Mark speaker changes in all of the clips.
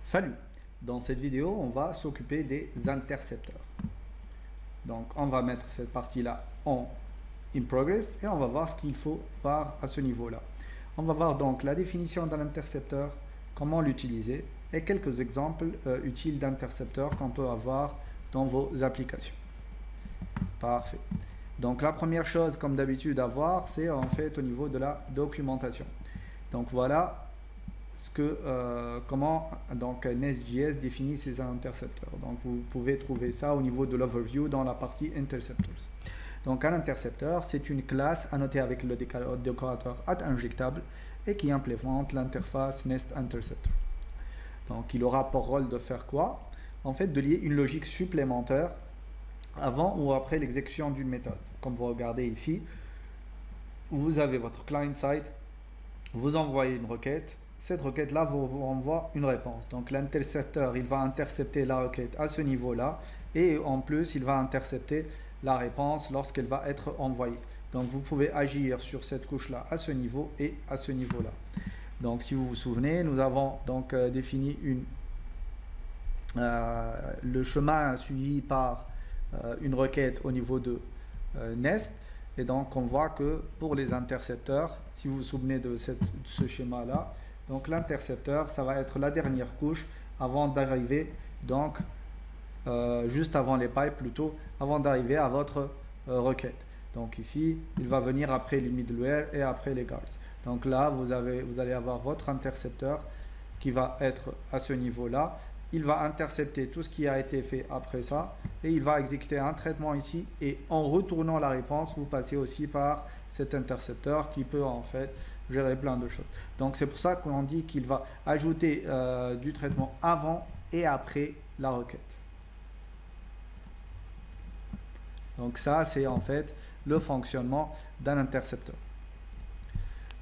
Speaker 1: Salut! Dans cette vidéo, on va s'occuper des intercepteurs. Donc, on va mettre cette partie-là en in progress et on va voir ce qu'il faut voir à ce niveau-là. On va voir donc la définition d'un intercepteur, comment l'utiliser et quelques exemples utiles d'intercepteurs qu'on peut avoir dans vos applications. Parfait. Donc, la première chose, comme d'habitude, à voir, c'est en fait au niveau de la documentation. Donc, voilà comment donc Nest.js définit ces intercepteurs. Donc vous pouvez trouver ça au niveau de l'overview dans la partie interceptors. Donc un intercepteur, c'est une classe annotée avec le décorateur injectable et qui implémente l'interface Nest Interceptor. Donc il aura pour rôle de faire quoi? En fait, de lier une logique supplémentaire avant ou après l'exécution d'une méthode. Comme vous regardez ici, vous avez votre client-side, vous envoyez une requête. Cette requête-là vous renvoie une réponse. Donc l'intercepteur, il va intercepter la requête à ce niveau-là et en plus, il va intercepter la réponse lorsqu'elle va être envoyée. Donc vous pouvez agir sur cette couche-là à ce niveau et à ce niveau-là. Donc si vous vous souvenez, nous avons donc défini le chemin suivi par une requête au niveau de Nest. Et donc on voit que pour les intercepteurs, si vous vous souvenez de ce schéma-là, donc l'intercepteur, ça va être la dernière couche avant d'arriver, donc juste avant les pipes plutôt, avant d'arriver à votre requête. Donc ici, il va venir après les middleware et après les guards. Donc là, vous allez avoir votre intercepteur qui va être à ce niveau-là. Il va intercepter tout ce qui a été fait après ça et il va exécuter un traitement ici et en retournant la réponse, vous passez aussi par cet intercepteur qui peut en fait gérer plein de choses. Donc c'est pour ça qu'on dit qu'il va ajouter du traitement avant et après la requête. Donc ça c'est en fait le fonctionnement d'un intercepteur.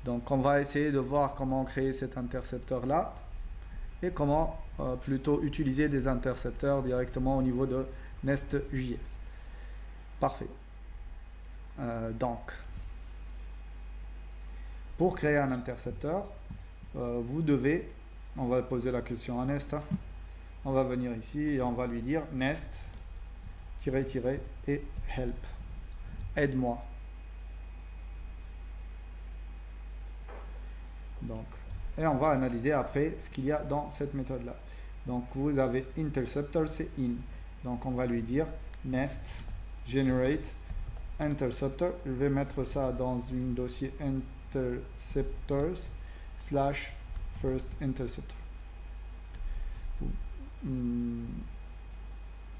Speaker 1: Donc on va essayer de voir comment créer cet intercepteur là et comment plutôt utiliser des intercepteurs directement au niveau de Nest.js. Parfait. Donc, pour créer un intercepteur, vous devez, on va poser la question à Nest, on va venir ici et on va lui dire Nest, et help, aide-moi. Donc, et on va analyser après ce qu'il y a dans cette méthode là. Donc vous avez interceptor, c'est in. Donc on va lui dire nest generate interceptor. Je vais mettre ça dans un dossier interceptors slash first interceptor. Je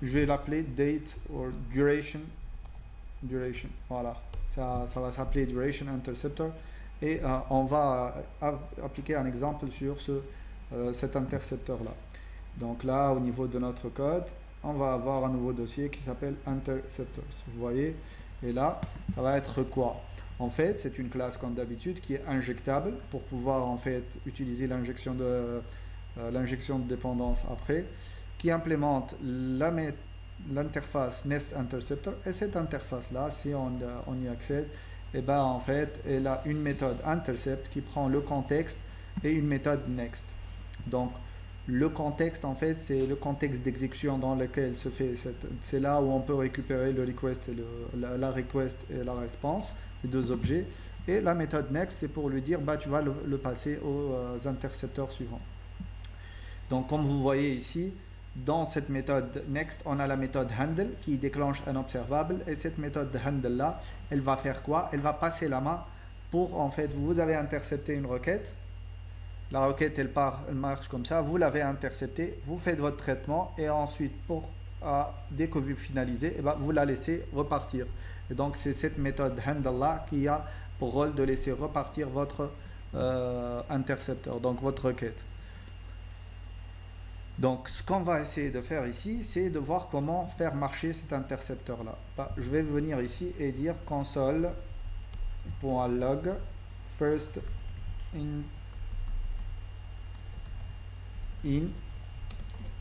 Speaker 1: vais l'appeler date or duration. Voilà, ça va s'appeler duration interceptor. Et on va appliquer un exemple sur cet intercepteur-là. Donc là, au niveau de notre code, on va avoir un nouveau dossier qui s'appelle interceptors. Vous voyez? Et là, ça va être quoi? En fait, c'est une classe comme d'habitude qui est injectable pour pouvoir en fait utiliser l'injection de dépendance après, qui implémente l'interface Nest Interceptor. Et cette interface-là, si on y accède, et ben en fait, elle a une méthode intercept qui prend le contexte et une méthode next. Donc, le contexte, en fait, c'est le contexte d'exécution dans lequel se fait c'est là où on peut récupérer le request et la request et la response, les deux objets. Et la méthode next, c'est pour lui dire, bah, tu vas le passer aux intercepteurs suivants. Donc, comme vous voyez ici, dans cette méthode next, on a la méthode handle qui déclenche un observable et cette méthode handle là, elle va faire quoi? Elle va passer la main pour en fait, vous avez intercepté une requête, la requête elle marche comme ça, vous l'avez interceptée, vous faites votre traitement et ensuite dès que vous finalisez, et ben, vous la laissez repartir. Et donc c'est cette méthode handle là qui a pour rôle de laisser repartir votre intercepteur, donc votre requête. Donc, ce qu'on va essayer de faire ici, c'est de voir comment faire marcher cet intercepteur-là. Je vais venir ici et dire console.log first in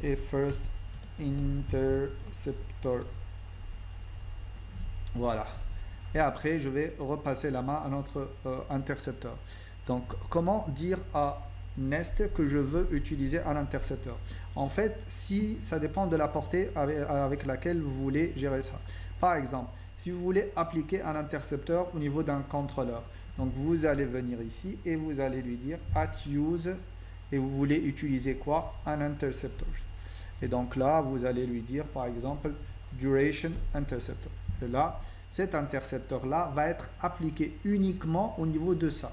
Speaker 1: et first interceptor. Voilà. Et après, je vais repasser la main à notre intercepteur. Donc, comment dire à nest que je veux utiliser à l'intercepteur. En fait, si ça dépend de la portée avec laquelle vous voulez gérer ça. Par exemple, si vous voulez appliquer un intercepteur au niveau d'un contrôleur, donc vous allez venir ici et vous allez lui dire @use et vous voulez utiliser quoi? Un interceptor. Et donc là, vous allez lui dire par exemple duration interceptor. Et là, cet intercepteur là va être appliqué uniquement au niveau de ça,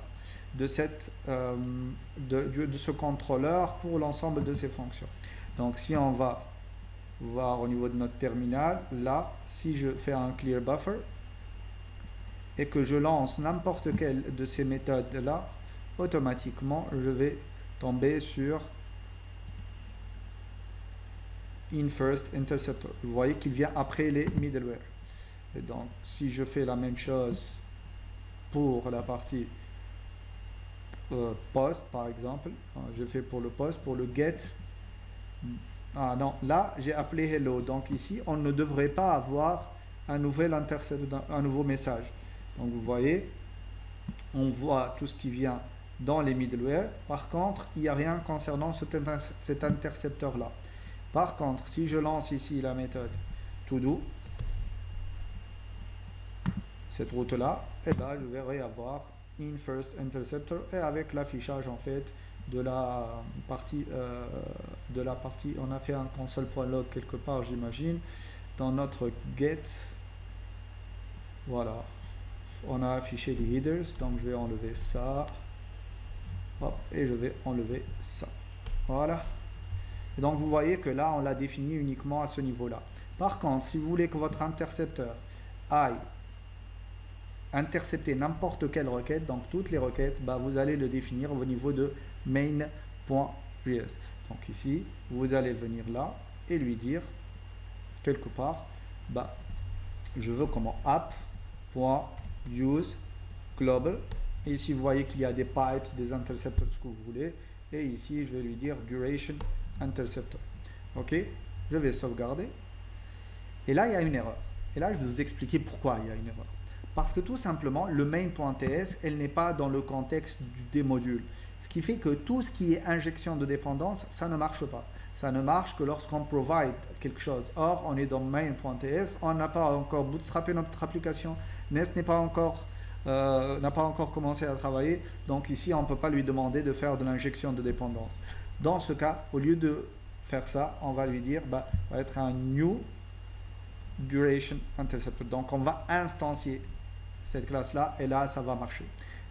Speaker 1: de ce contrôleur pour l'ensemble de ses fonctions. Donc si on va voir au niveau de notre terminal, là, si je fais un clear buffer et que je lance n'importe quelle de ces méthodes là, automatiquement je vais tomber sur inFirst interceptor. Vous voyez qu'il vient après les middleware. Et donc si je fais la même chose pour la partie post par exemple, je fais pour le post, pour le get, ah non, là j'ai appelé hello, donc ici on ne devrait pas avoir un nouvel intercepteur, un nouveau message. Donc vous voyez, on voit tout ce qui vient dans les middleware. Par contre, il n'y a rien concernant cet intercepteur là. Par contre, si je lance ici la méthode todo, cette route là, et là je vais avoir inFirst interceptor et avec l'affichage en fait de la partie on a fait un console.log quelque part, j'imagine, dans notre get. Voilà, on a affiché les headers, donc je vais enlever ça. Hop, et je vais enlever ça. Voilà. Et donc vous voyez que là on l'a défini uniquement à ce niveau là. Par contre, si vous voulez que votre intercepteur aille intercepter n'importe quelle requête, donc toutes les requêtes, bah, vous allez le définir au niveau de main.js. Donc ici, vous allez venir là et lui dire quelque part, bah, je veux comment app.use global. Et ici, vous voyez qu'il y a des pipes, des interceptors, ce que vous voulez. Et ici, je vais lui dire duration interceptor. Ok, je vais sauvegarder. Et là, il y a une erreur. Et là, je vais vous expliquer pourquoi il y a une erreur. Parce que tout simplement, le main.ts, elle n'est pas dans le contexte des modules. Ce qui fait que tout ce qui est injection de dépendance, ça ne marche pas. Ça ne marche que lorsqu'on provide quelque chose. Or, on est dans main.ts, on n'a pas encore bootstrappé notre application, Nest n'est pas encore n'a pas encore commencé à travailler, donc ici on ne peut pas lui demander de faire de l'injection de dépendance. Dans ce cas, au lieu de faire ça, on va lui dire, bah, va être un new duration interceptor. Donc on va instancier cette classe là et là ça va marcher.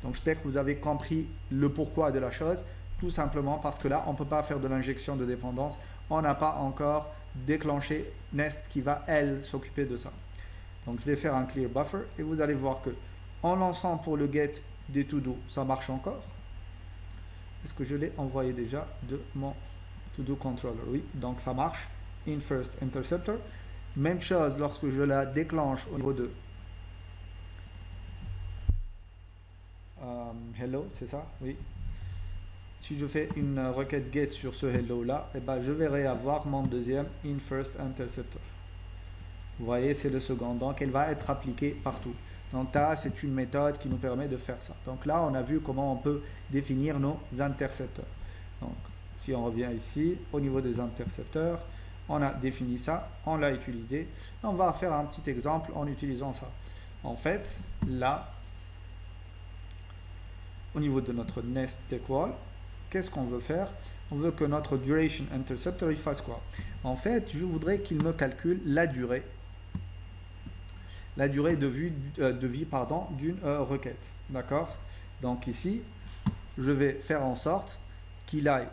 Speaker 1: Donc j'espère que vous avez compris le pourquoi de la chose, tout simplement parce que là on ne peut pas faire de l'injection de dépendance, on n'a pas encore déclenché Nest qui va elle s'occuper de ça. Donc je vais faire un clear buffer et vous allez voir que en lançant pour le get des to-do, ça marche encore. Est-ce que je l'ai envoyé déjà de mon to-do controller? Oui, donc ça marche. inFirst interceptor. Même chose lorsque je la déclenche au niveau de hello, c'est ça? Oui. Si je fais une requête get sur ce hello là, et ben je vais avoir mon deuxième inFirst interceptor. Vous voyez, c'est le second, donc elle va être appliquée partout. Donc là, c'est une méthode qui nous permet de faire ça. Donc là, on a vu comment on peut définir nos intercepteurs. Donc si on revient ici, au niveau des intercepteurs, on a défini ça, on l'a utilisé. On va faire un petit exemple en utilisant ça. En fait, là, au niveau de notre nest equal, qu'est-ce qu'on veut faire? On veut que notre duration interceptor, il fasse quoi? En fait, je voudrais qu'il me calcule la durée de vie d'une requête. D'accord? Donc ici, je vais faire en sorte qu'il aille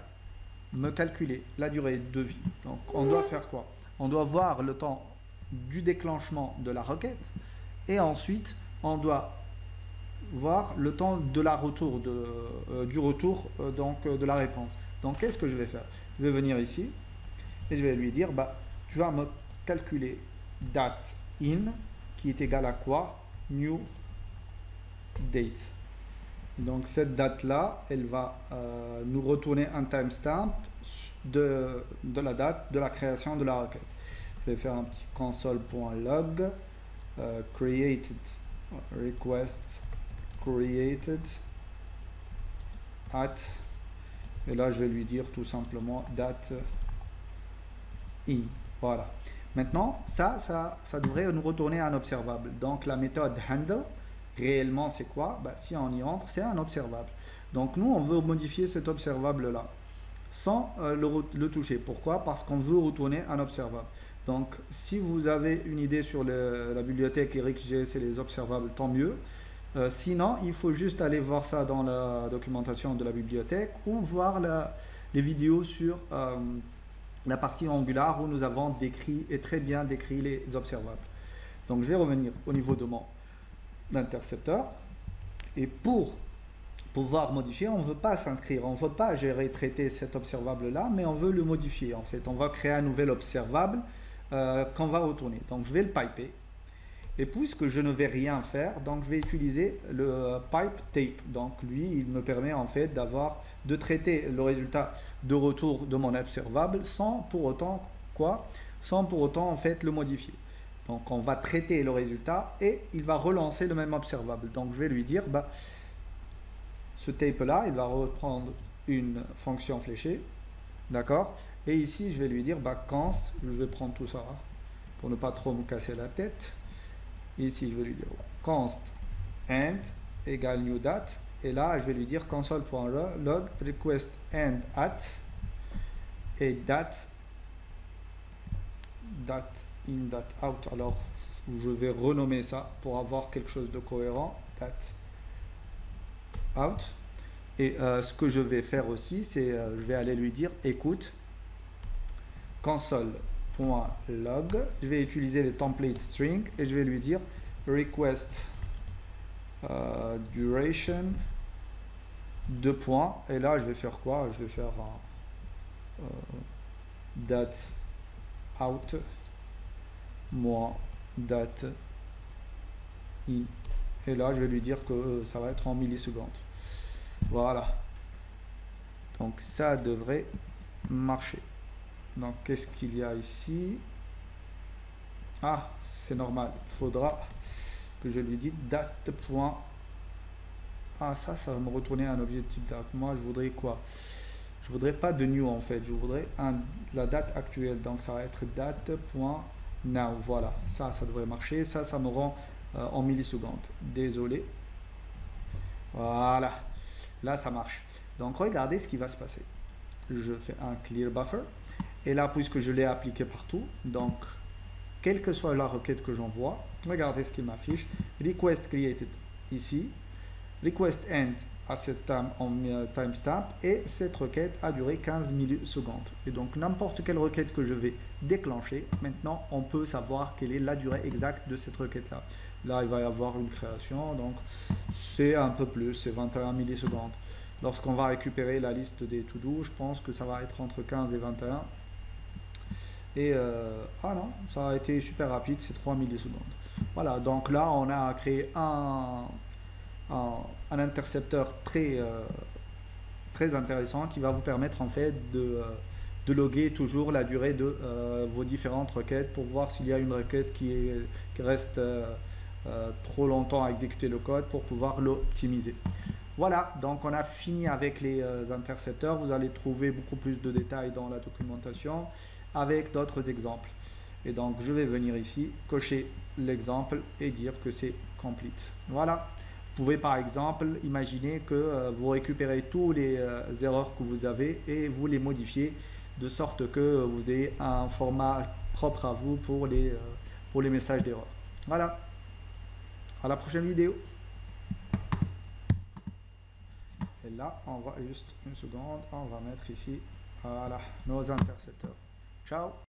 Speaker 1: me calculer la durée de vie. Donc on doit faire quoi? On doit voir le temps du déclenchement de la requête et ensuite on doit voir le temps de la retour du retour de la réponse. Donc qu'est-ce que je vais faire? Je vais venir ici et je vais lui dire, bah, tu vas me calculer date in qui est égal à quoi? New date. Donc cette date là, elle va nous retourner un timestamp de la date de la création de la requête. Je vais faire un petit console.log created request created at Et là, je vais lui dire tout simplement date in. Voilà. Maintenant, ça devrait nous retourner un observable. Donc, la méthode handle, réellement, c'est quoi? Bah, si on y entre, c'est un observable. Donc, nous, on veut modifier cet observable-là sans le toucher. Pourquoi? Parce qu'on veut retourner un observable. Donc, si vous avez une idée sur la bibliothèque EricJS et les observables, tant mieux. Sinon, il faut juste aller voir ça dans la documentation de la bibliothèque ou voir les vidéos sur la partie Angular où nous avons décrit et très bien décrit les observables. Donc, je vais revenir au niveau de mon intercepteur. Et pour pouvoir modifier, on ne veut pas s'inscrire, on ne veut pas gérer, traiter cet observable-là, mais on veut le modifier. En fait, on va créer un nouvel observable qu'on va retourner. Donc, je vais le piper. Et puisque je ne vais rien faire, donc je vais utiliser le pipe tape. Donc lui, il me permet en fait de traiter le résultat de retour de mon observable sans pour autant en fait le modifier. Donc on va traiter le résultat et il va relancer le même observable. Donc je vais lui dire, bah, ce tape là, il va reprendre une fonction fléchée, d'accord. Et ici, je vais lui dire, bah, const, je vais prendre tout ça pour ne pas trop me casser la tête. Ici, je vais lui dire const end égale new date. Et là, je vais lui dire console.log request end at et date in date out. Alors, je vais renommer ça pour avoir quelque chose de cohérent. Date out. Et ce que je vais faire aussi, c'est je vais aller lui dire écoute console.log, je vais utiliser les templates string et je vais lui dire request duration 2 points et là je vais faire quoi? Je vais faire date out moins date in et là je vais lui dire que ça va être en millisecondes. Voilà, donc ça devrait marcher. Donc, qu'est-ce qu'il y a ici? Ah, c'est normal. Il faudra que je lui dise date. Ah, ça va me retourner un objet de type date. Moi, je voudrais quoi? Je voudrais pas de new en fait. Je voudrais la date actuelle. Donc, ça va être date.now. Voilà, ça devrait marcher. Ça me rend en millisecondes. Désolé. Voilà. Là, ça marche. Donc, regardez ce qui va se passer. Je fais un clear buffer. Et là, puisque je l'ai appliqué partout, donc, quelle que soit la requête que j'envoie, regardez ce qu'il m'affiche. Request created ici. Request end à cette timestamp. Et cette requête a duré 15 millisecondes. Et donc, n'importe quelle requête que je vais déclencher, maintenant, on peut savoir quelle est la durée exacte de cette requête-là. Là, il va y avoir une création. Donc, c'est un peu plus, c'est 21 millisecondes. Lorsqu'on va récupérer la liste des to-do, je pense que ça va être entre 15 et 21. Et ah non, ça a été super rapide, c'est 3 millisecondes. Voilà, donc là, on a créé un intercepteur très intéressant qui va vous permettre en fait de loguer toujours la durée de vos différentes requêtes pour voir s'il y a une requête qui reste trop longtemps à exécuter le code pour pouvoir l'optimiser. Voilà, donc on a fini avec les intercepteurs. Vous allez trouver beaucoup plus de détails dans la documentation avec d'autres exemples. Et donc je vais venir ici, cocher l'exemple et dire que c'est complete. Voilà. Vous pouvez par exemple imaginer que vous récupérez tous les erreurs que vous avez et vous les modifiez de sorte que vous ayez un format propre à vous pour les messages d'erreur. Voilà. À la prochaine vidéo. Et là, on va juste une seconde, on va mettre ici, voilà, nos intercepteurs. Ciao!